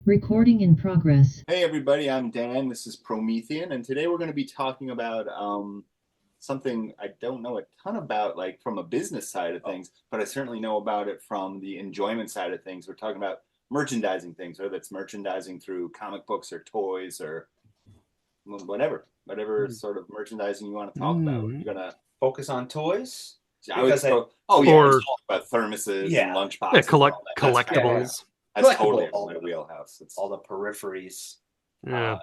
Recording in progress. Hey everybody, I'm Dan. This is Promethean, and today we're going to be talking about something I don't know a ton about, like from a business side of things, but I certainly know about it from the enjoyment side of things. We're talking about merchandising things, whether it's merchandising through comic books or toys or whatever sort of merchandising you want to talk about. You're gonna Focus on toys I would because go, oh yeah, Or let's talk about thermoses and Yeah. lunchboxes. yeah, and all that. That's collectibles. That's totally Collectible, my wheelhouse. It's all the peripheries. Yeah.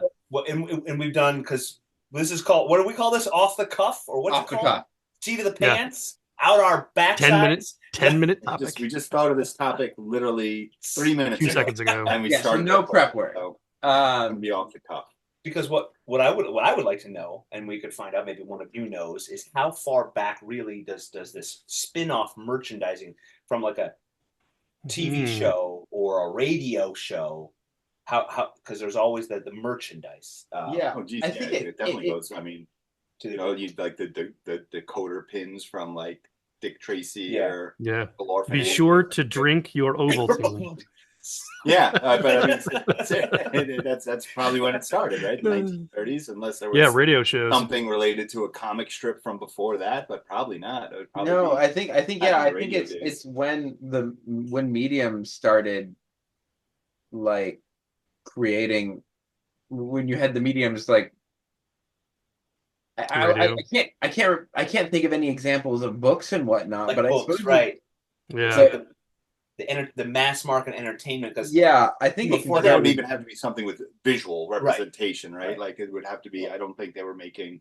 And we've done because this is called, what do we call this? Off the cuff or what's Off it the called? cuff. Seat of the Yeah. pants, out our backsides. 10 minute topic. we just thought of this topic literally 3 minutes 2 ago. seconds ago. And we Yeah, so started no that prep point, work. So it's gonna be off the cuff. Because what I would like to know, and we could find out, maybe one of you knows, is how far back really does this spin-off merchandising from like a TV show or a radio show, how because there's always the merchandise. Yeah. Oh geez, I yeah, think it definitely it- goes. I mean, To you know, you like the decoder pins from like Dick Tracy Yeah. or Yeah. the Lord. Be sure to drink your Ovaltine. Yeah, but I mean, that's probably when it started, right? The 1930s, unless there was Yeah, radio shows. something related to a comic strip from before that, but probably not. It would probably No, be I think back in I the think radio it's days. it's when Medium started like creating, when you had the mediums, like Radio. I can't think of any examples of books and whatnot, like but I books, suppose right? Yeah. So- The mass market entertainment, because yeah, I think Before But that that would would even have to be something with visual representation, right? Right. Like it would have to be. I don't think they were making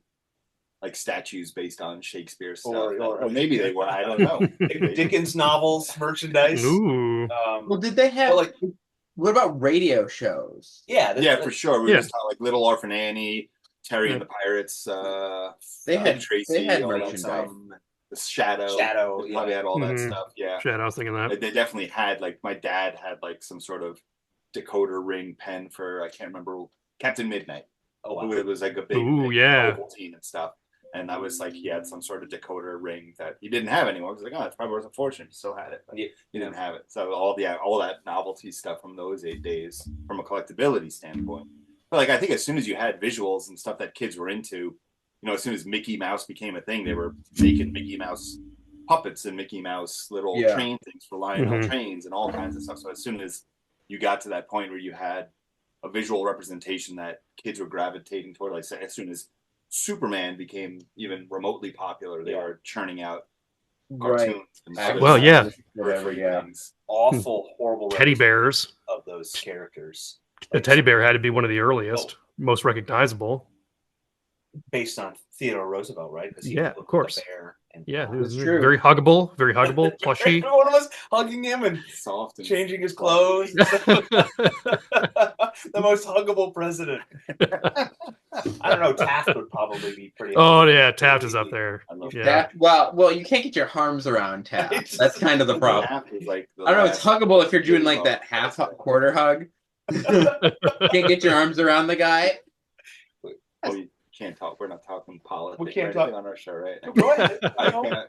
like statues based on Shakespeare stuff. Or Maybe they were. I don't know. Dickens novels merchandise. Ooh. well, did they have Well, like what about radio shows? yeah, Yeah, for sure. We Yeah. just talking like Little Orphan Annie, Terry and the Pirates. They had Tracy. they had all that merchandise. stuff. The Shadow. Shadow, They probably had all that Mhm. stuff. Yeah. Shit, I was thinking that. They definitely had, like, my dad had like some sort of decoder ring pen for, I can't remember, Captain Midnight. Oh wow. It was like a big, Ooh, big yeah. Ovaltine and stuff. And I was like, he had some sort of decoder ring that he didn't have anymore. I was like, oh, it's probably worth a fortune. He still had it, but Yeah. he didn't have it. So all that novelty stuff from those 8 days, from a collectability standpoint. But like, I think as soon as you had visuals and stuff that kids were into, you know, as soon as Mickey Mouse became a thing, they were making Mickey Mouse puppets and Mickey Mouse little Yeah. train things for Lionel Mhm. trains and all kinds of stuff. So as soon as you got to that point where you had a visual representation that kids were gravitating toward, like as soon as Superman became even remotely popular, they were churning out Right. cartoons and Action Well, yeah. comics, whatever. Yeah. things. Awful, horrible Teddy bears. of those characters. The teddy bear had to be one of the earliest, most recognizable. Based on Theodore Roosevelt, right? 'Cause he Yeah, looked of course. like a bear and Yeah, it was That's true. very huggable, plushy. one of us hugging him and Soft and changing his clothes. The most huggable president. I don't know. Taft would probably be pretty. Oh yeah, Taft is up there. I love Yeah. Taft, well, you can't get your arms around Taft. That's kind of the problem. Taft was like the I don't know. It's last- huggable if you're doing like that quarter hug. Can't get your arms around the guy. Oh, you can't talk. We're not talking politics. We can't or talk- anything on our show, right? Go ahead. I know.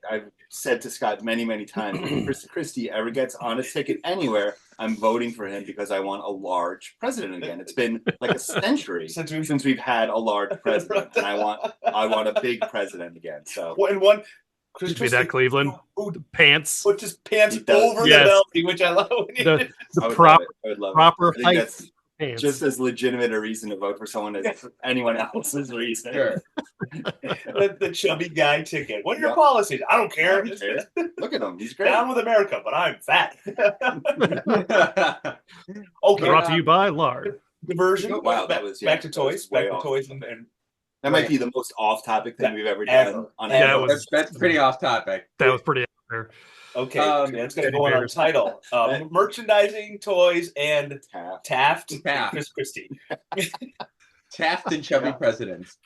I've said to Scott many times, if Chris Christie ever gets on a ticket anywhere, I'm voting for him because I want a large president again. It's been like a century since we've had a large president, and I want a big president again. So And one. Chris Be that Cleveland. who Pants. puts his pants He does. over Yes. the belly, which I love. The I would proper love it. I would love it. proper I think height that's pants. just as legitimate a reason to vote for someone as anyone else's reason. Sure. the chubby guy ticket. What are your Yeah. policies? I don't care. Look at him. He's great. Down with America, but I'm fat. Okay. Brought to you by Lard. Diversion. Wow, that was- yeah, back to that was toys. way Back to off. toys and That might be the most off-topic thing we've ever Ever. done on Yeah, any it was- That's pretty off topic. That was pretty out there. okay. That's going to Teddy go on our bears. title. Merchandising, toys, and Taft. Taft. and Taft. Chris Christie. Taft and chubby Yeah. presidents.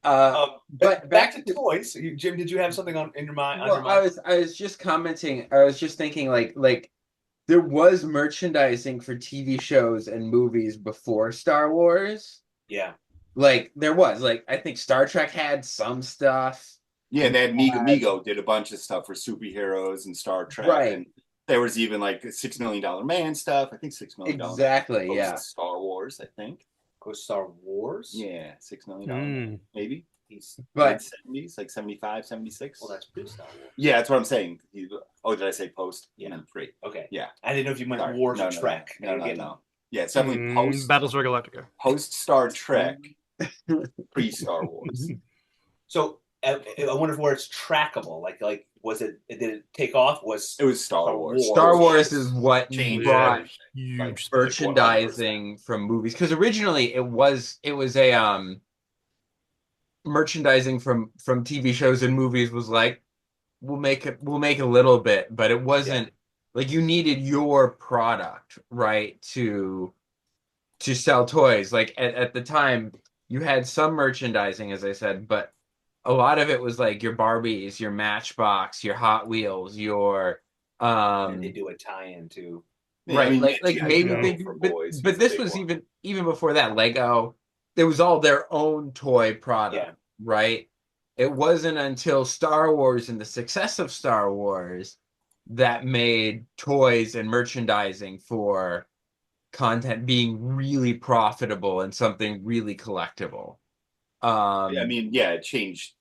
But back to toys. Jim, did you have something in your mind? on your Well, mind? I was just commenting. I was just thinking, like there was merchandising for TV shows and movies before Star Wars. Yeah. Like there was, like I think Star Trek had some stuff. Yeah, they had Migo did a bunch of stuff for superheroes and Star Trek. Right. And There was even like a $6 Million Man stuff. I think $6 Million Exactly, Man yeah. Star Wars, I think. Star Wars? Yeah, $6 Million Man, maybe. He's But mid-70s, like 75, 76. well, that's pre-Star Wars. Yeah, that's what I'm saying. Did I say post? Yeah. I meant pre. Okay. Yeah. I didn't know if you meant Sorry. Wars No, or no, Trek. No. Yeah, it's definitely Battlestar Galactica. post Star Trek, pre Star Wars. So I wonder where it's trackable. Like was it? Did it take off? It was Star Wars. Star Wars is what Changed brought everything. Huge. merchandising from movies, because originally it was a merchandising from TV shows and movies was like, we'll make a little bit, but it wasn't like you needed your product, right, to sell toys. Like at the time you had some merchandising, as I said, but a lot of it was like your Barbies, your Matchbox, your Hot Wheels, your and they do a tie-in to. right, I mean, like maybe Joe they, for but, boys but was a this big was one. even before that. Lego, it was all their own toy product, right? It wasn't until Star Wars and the success of Star Wars that made toys and merchandising for content being really profitable and something really collectible. I mean, yeah, it changed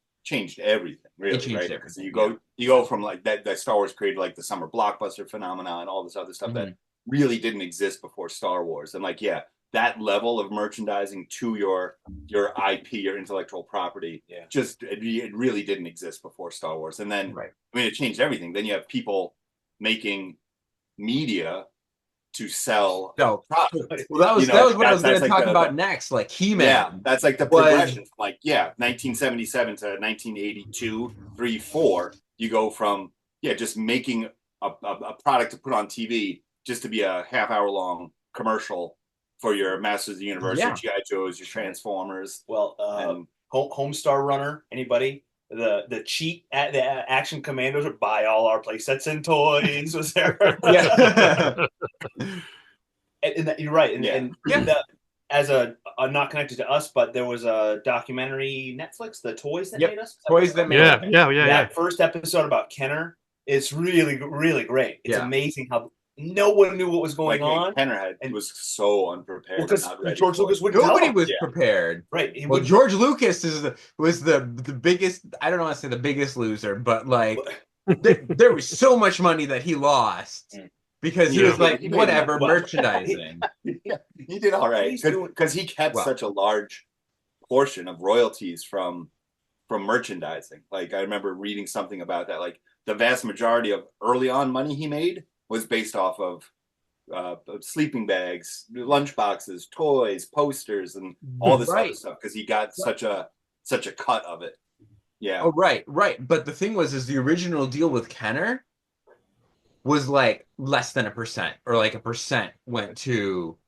everything, really, changed right? everything, Because you go from like that Star Wars created like the summer blockbuster phenomenon and all this other stuff that really didn't exist before Star Wars. And like, yeah, that level of merchandising to your IP, your intellectual property, just it really didn't exist before Star Wars. And then I mean, it changed everything. Then you have people making media to sell products. Well, that was what I was going to talk about next, like He-Man. Yeah, that's like the progression. Like, 1977 to 1982, 3, 4. You go from just making a product to put on TV just to be a half-hour long commercial for your Masters of the Universe, your G.I. Joes, your Transformers. Well, Homestar Runner, anybody? The cheat at the Action Commandos would buy all our play sets and toys. Was there? And you're right. And as a not connected to us, but there was a documentary Netflix, The Toys That Made Us. Toys That Made Us. Yeah. That first episode about Kenner is really, really great. It's amazing how no one knew what was going on. Kenner was so unprepared. Well, because George Lucas wouldn't Nobody was prepared. Right. Well, George Lucas was the biggest. I don't want to say the biggest loser, but like there was so much money that he lost. Because he was like, whatever, merchandising. He did all right. Because he kept such a large portion of royalties from merchandising. Like, I remember reading something about that. Like, the vast majority of early on money he made was based off of sleeping bags, lunch boxes, toys, posters, and all this other stuff. Because he got such a cut of it. Yeah. Oh, right. But the thing was the original deal with Kenner was like less than 1%, or like 1% went to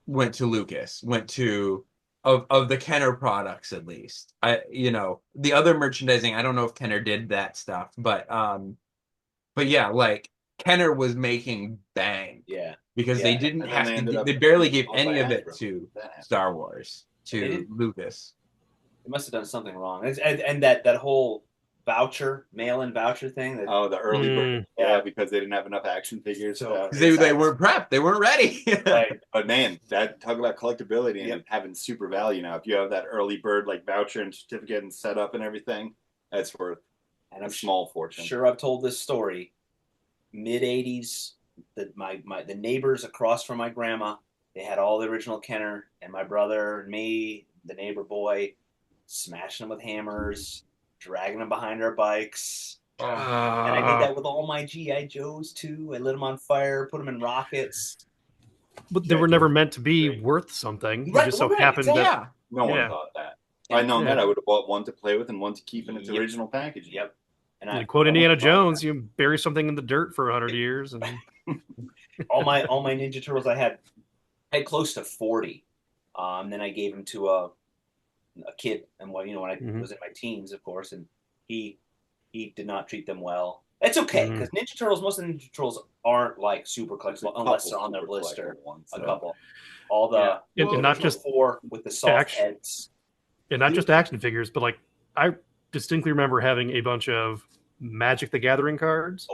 Lucas, went to of the Kenner products, at least. The other merchandising, I don't know if Kenner did that stuff, but yeah, like Kenner was making bang. Yeah. Because they didn't have to, they barely gave any of it to Star Wars, to Lucas. They must have done something wrong. And that whole mail-in voucher thing. The early bird. Yeah, because they didn't have enough action figures. They weren't prepped. They weren't ready. Right. But man, that talk about collectability and having super value now. If you have that early bird like voucher and certificate and setup and everything, that's worth a small fortune. Sure, I've told this story. Mid-'80s, the neighbors across from my grandma, they had all the original Kenner, and my brother and me, the neighbor boy, smashing them with hammers, dragging them behind our bikes. And I did that with all my G.I. Joes, too. I lit them on fire, put them in rockets. But they were never meant to be worth something. Right, it just so happened that... No one thought that. If I'd known that, I would have bought one to play with and one to keep in its original package. Yep. And I quote Indiana Jones, you bury something in the dirt for 100 years. And all my Ninja Turtles I had close to 40. Then I gave them to a kid, and when I was in my teens, of course, and he did not treat them well. That's okay, because most of the Ninja Turtles aren't like super collectible unless they're on their blister. A couple. All the and not just 4 with the soft heads. And not just action figures, but like I distinctly remember having a bunch of Magic the Gathering cards.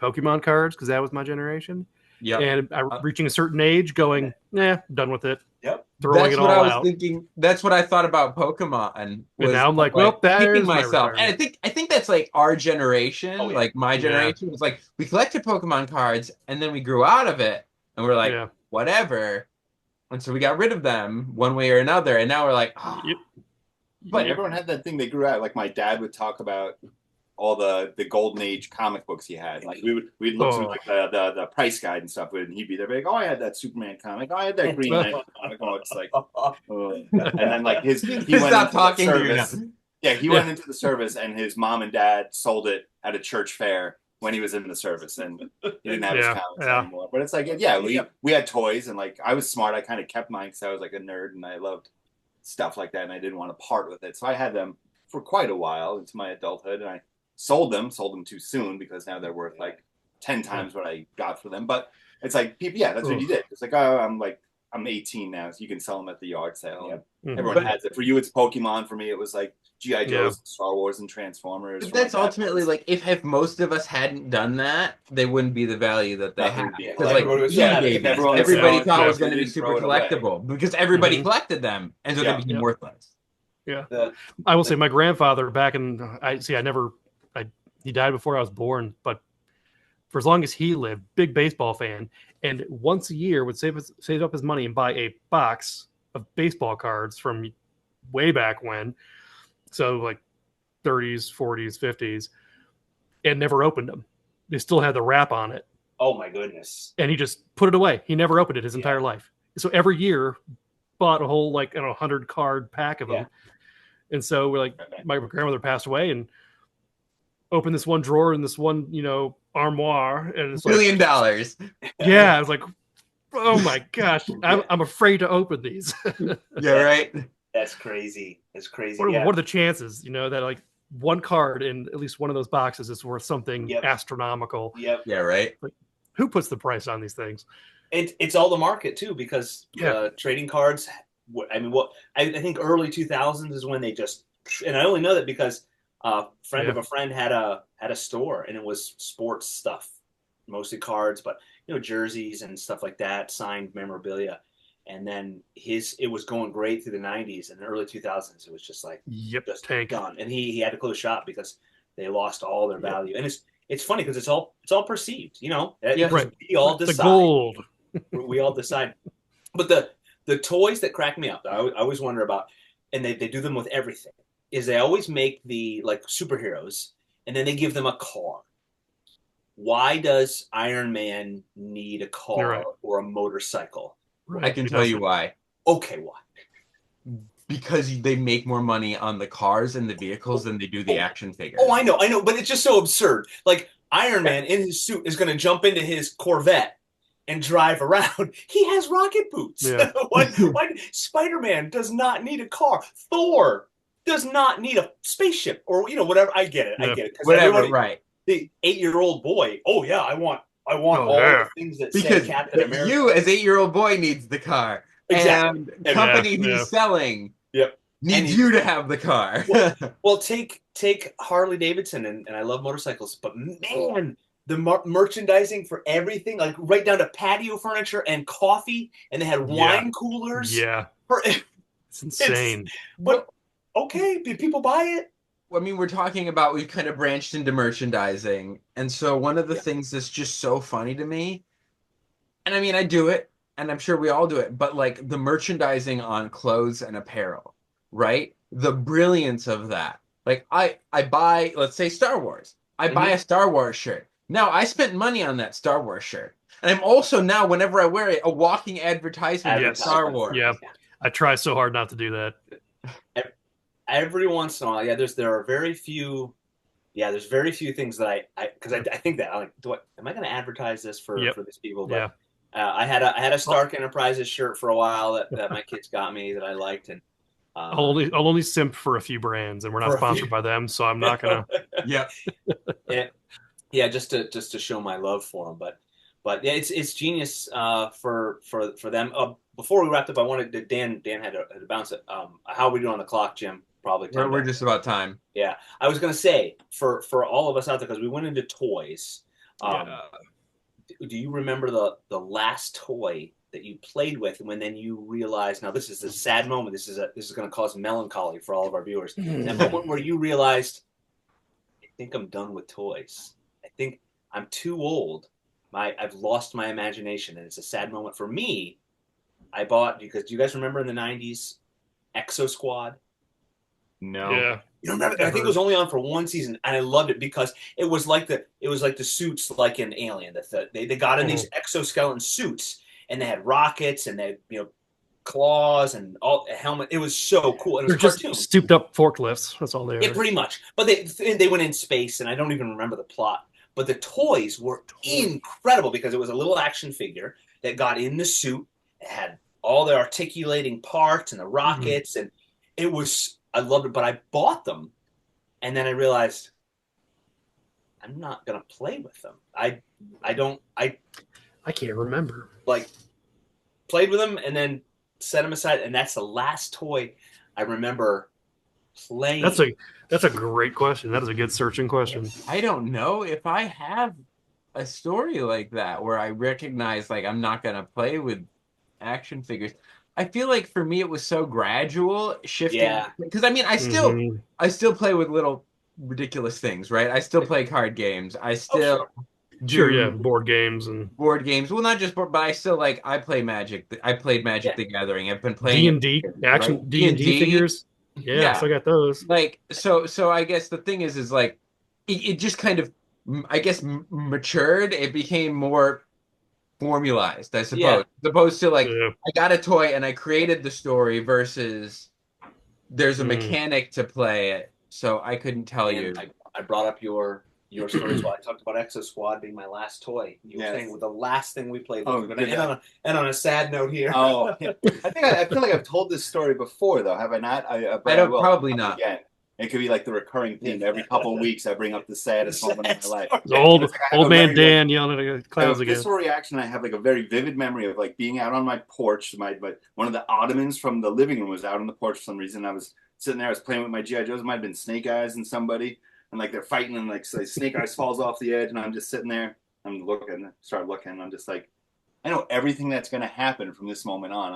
Pokemon cards because that was my generation. Yeah. And I reaching a certain age, going, nah, done with it. Yep. Throwing That's it what all I was out. thinking. That's what I thought about Pokemon. And Was now I'm like, well, there's kicking my myself. And retirement. I think that's like our generation, Oh, yeah. like my Yeah. generation was like we collected Pokemon cards and then we grew out of it and we're like, Yeah. whatever. And so we got rid of them one way or another. And now we're like, oh. Yep. But everyone had that thing they grew out. Like my dad would talk about all the golden age comic books he had. Like we'd look through like the price guide and stuff, and he'd be there like, oh, I had that Superman comic. Oh, I had that Green Lantern comic. Oh, it's like, oh. And then like he went Stop into talking the to you now. service. Yeah, he went into the service, and his mom and dad sold it at a church fair when he was in the service, and he didn't have his comics anymore. But it's like, yeah, we had toys, and like I was smart. I kind of kept mine because I was like a nerd, and I loved stuff like that, and I didn't want to part with it. So I had them for quite a while into my adulthood, and I sold them too soon because now they're worth like 10 times what I got for them. But it's like, people, yeah, that's what you did. It's like, oh, I'm 18 now, so you can sell them at the yard sale. Yeah. Everyone has it. For you, it's Pokemon. For me, it was like G.I. Joe's, Star Wars, and Transformers. But that's ultimately like if most of us hadn't done that, they wouldn't be the value that they have. Because like everybody thought it was going to be super collectible because everybody collected them, and so they became worthless. Yeah, I will say my grandfather back in he died before I was born, but for as long as he lived, big baseball fan, and once a year would save up his money and buy a box of baseball cards from way back when, so like 30s, 40s, 50s, and never opened them. They still had the wrap on it. Oh my goodness! And he just put it away. He never opened it his entire life. So every year, bought a whole 100 card pack of them. And so we're like, my grandmother passed away, and opened this one drawer in this one, armoire, and it's $1 billion. Yeah, I was like, oh my gosh, I'm afraid to open these. Yeah, right. That's crazy. It's crazy. What are the chances, that like one card in at least one of those boxes is worth something astronomical? Yep. Yeah, right. Like, who puts the price on these things? It's all the market too, because trading cards. I think early 2000s is when they just, and I only know that because a friend of a friend had a store, and it was sports stuff, mostly cards, but jerseys and stuff like that, signed memorabilia. And then it was going great through the 90s, and the early 2000s it was just like just gone, and he had to close shop because they lost all their value. And it's funny because it's all perceived, we all decide. The gold. We all decide. But the toys that crack me up, I always wonder about, and they do them with everything, is they always make the like superheroes, and then they give them a car. Why does Iron Man need a car or a motorcycle? I can tell you why. Okay, why? Because they make more money on the cars and the vehicles than they do the action figures. Oh, I know, but it's just so absurd. Like Iron Man in his suit is going to jump into his Corvette and drive around. He has rocket boots. Yeah. Why Spider-Man does not need a car. Thor does not need a spaceship or whatever. I get it. I get it. Whatever, right? The 8-year-old boy. Oh yeah, I want all the things that say Captain America. You as 8-year-old boy needs the car. Exactly. And the company who's selling needs you to have the car. Well, take Harley Davidson, and I love motorcycles, but man, the merchandising for everything, like right down to patio furniture and coffee, and they had wine coolers. Yeah, it's insane. But okay, did people buy it? I mean, we've kind of branched into merchandising, and so one of the things that's just so funny to me, and I mean, I do it, and I'm sure we all do it, but like the merchandising on clothes and apparel, right? The brilliance of that. Like I buy, let's say Star Wars. I buy a Star Wars shirt. Now I spent money on that Star Wars shirt. And I'm also now, whenever I wear it, a walking advertisement of Star Wars. Yeah. I try so hard not to do that. Every once in a while, there's very few things that I think that I'm like, am I going to advertise this for these people? But I had a Stark Enterprises shirt for a while that my kids got me that I liked, and I'll only simp for a few brands, and we're not sponsored by them, so I'm not gonna. Just to show my love for them, but yeah, it's genius for them. Before we wrapped up, I wanted to Dan had to bounce it. How are we doing on the clock, Jim? Probably. We're just about time. Yeah, I was gonna say for all of us out there, because we went into toys. Do you remember the last toy that you played with, and when then you realized, now this is a sad moment. This is going to cause melancholy for all of our viewers. That moment where you realized, I think I'm done with toys. I think I'm too old. I've lost my imagination, and it's a sad moment for me. I bought, because do you guys remember in the 90s Exo Squad? No. Yeah. You don't remember? I think it was only on for one season, and I loved it because it was like the suits like in Alien. They got in these exoskeleton suits, and they had rockets, and they had, claws and all a helmet. It was so cool. And it was They're cartoon. just souped up forklifts. That's all they are. Yeah, pretty much. But they went in space, and I don't even remember the plot. But the toys were incredible because it was a little action figure that got in the suit. It had all the articulating parts and the rockets, and it was. I loved it, but I bought them, and then I realized I'm not gonna play with them. I can't remember. Like played with them and then set them aside, and that's the last toy I remember playing. That's a great question. That is a good searching question. I don't know if I have a story like that where I recognize like I'm not gonna play with action figures. I feel like for me it was so gradual shifting because I mean I still play with little ridiculous things, right? I still play card games. I still do board games. Well, not just board, but I still I play Magic. I played Magic the Gathering. I've been playing D&D action D&D figures. Yeah, so I got those. So I guess the thing is like it just kind of I guess matured. It became more formalized, I suppose. Yeah. As opposed to I got a toy and I created the story versus there's a mechanic to play it. So I couldn't tell you. I brought up your stories while I talked about Exo Squad being my last toy. You were saying with the last thing we played. We're going to end on a sad note here. Oh, yeah. I feel like I've told this story before, though. Have I not? I don't. Probably not. Again. It could be like the recurring theme. Every couple of weeks, I bring up the saddest moment of my life. Old man Dan yelling at the clouds again. Visceral reaction. I have a very vivid memory of being out on my porch. One of the ottomans from the living room was out on the porch for some reason. I was sitting there. I was playing with my GI Joes. It might have been Snake Eyes and somebody, and they're fighting, and Snake Eyes falls off the edge, and I'm just sitting there. I'm looking. Start looking. And I'm just I know everything that's going to happen from this moment on.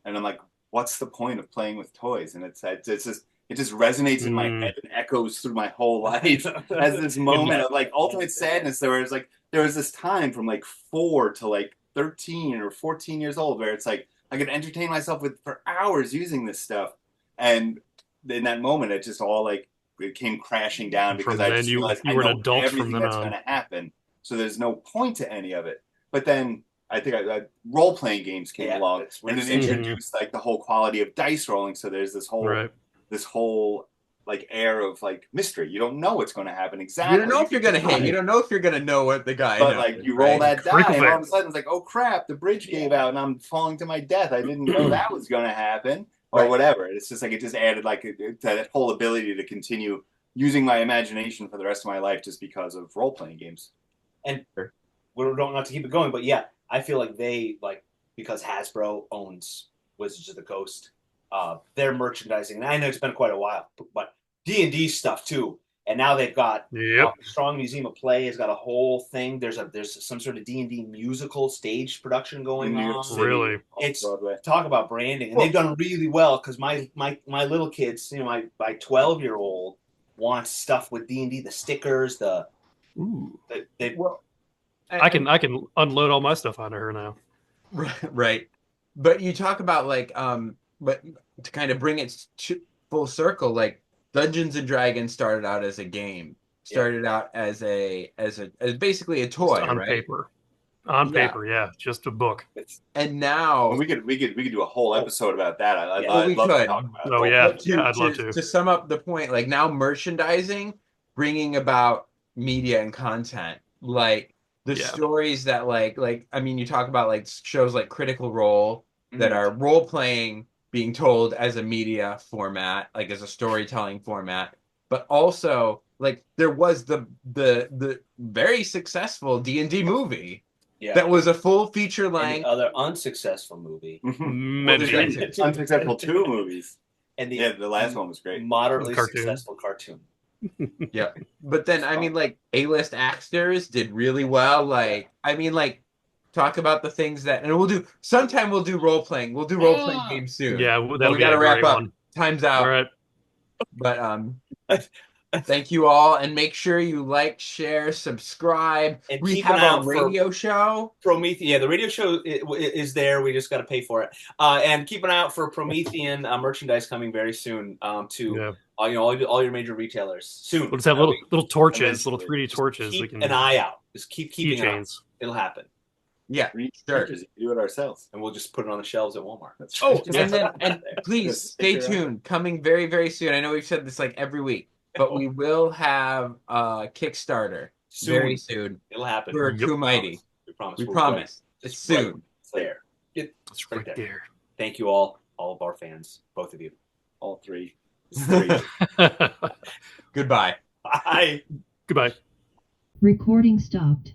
I'm like, what's the point of playing with toys? And it's just. It just resonates in my head and echoes through my whole life as this moment of ultimate sadness. There was this time from 4 to 13 or 14 years old where it's I could entertain myself for hours using this stuff, and in that moment it just all it came crashing down because I just realized I know everything that's going to happen. So there's no point to any of it. But then I think role playing games came along and it introduced the whole quality of dice rolling. So there's this whole. Right. This whole air of mystery. You don't know what's going to happen exactly. You don't know if you're going to hit. You don't know if you're going to know what the guy. But you roll that die, and all of a sudden it's oh crap, the bridge gave out, and I'm falling to my death. I didn't know that was going to happen, or whatever. It's just it just added that whole ability to continue using my imagination for the rest of my life just because of role playing games. And we don't have to keep it going, but yeah, I feel they because Hasbro owns Wizards of the Coast. Their merchandising, and I know it's been quite a while, but D&D stuff too. And now they've got Strong Museum of Play has got a whole thing. There's some sort of D&D musical stage production going on. Really, it's talk about branding, and they've done really well because my little kids, my 12-year-old wants stuff with D&D, the stickers, I can unload all my stuff onto her now. Right. But you talk about but to kind of bring it full circle, Dungeons and Dragons started out as a game, out as basically a toy, on paper. On paper, just a book. And now we could do a whole episode about that. I'd love to talk about it. Oh yeah, I'd love to. To sum up the point, now merchandising, bringing about media and content, stories that I mean, you talk about shows like Critical Role that are role playing. Being told as a media format, as a storytelling format, but also there was the very successful D&D movie that was a full feature length. The other unsuccessful movie, unsuccessful 2 movies, and the last one was great. Moderately successful cartoon. Yeah. But then I mean like A-list actors did really well. Like I mean like talk about the things that and we'll do role playing. We'll do role playing games soon. Yeah, But that'll we be gotta a wrap great up. one. Time's All out. right. But thank you all, and make sure you like, share, subscribe. And We keep have an eye our out for radio show. Promethean. Yeah, the radio show is there. We just got to pay for it. And keep an eye out for Promethean merchandise coming very soon to all your major retailers soon. We'll just have little torches, eventually. little 3D Just torches. keep We can an eye out. Just keep keeping an eye. keychains. It'll happen, Yeah, We sure. do it ourselves. and we'll just put it on the shelves at Walmart. That's Oh, right. and then and please Just stay stick around. tuned. Coming very, very soon. I know we've said this like every week, but we will have a Kickstarter very soon It'll happen. for Yep. Too Mighty. We promise. We We're promise. It's It's soon. It's there. It's right there. Thank you all of our fans, both of you. All three. It's three. Goodbye. Bye. Goodbye. Recording stopped.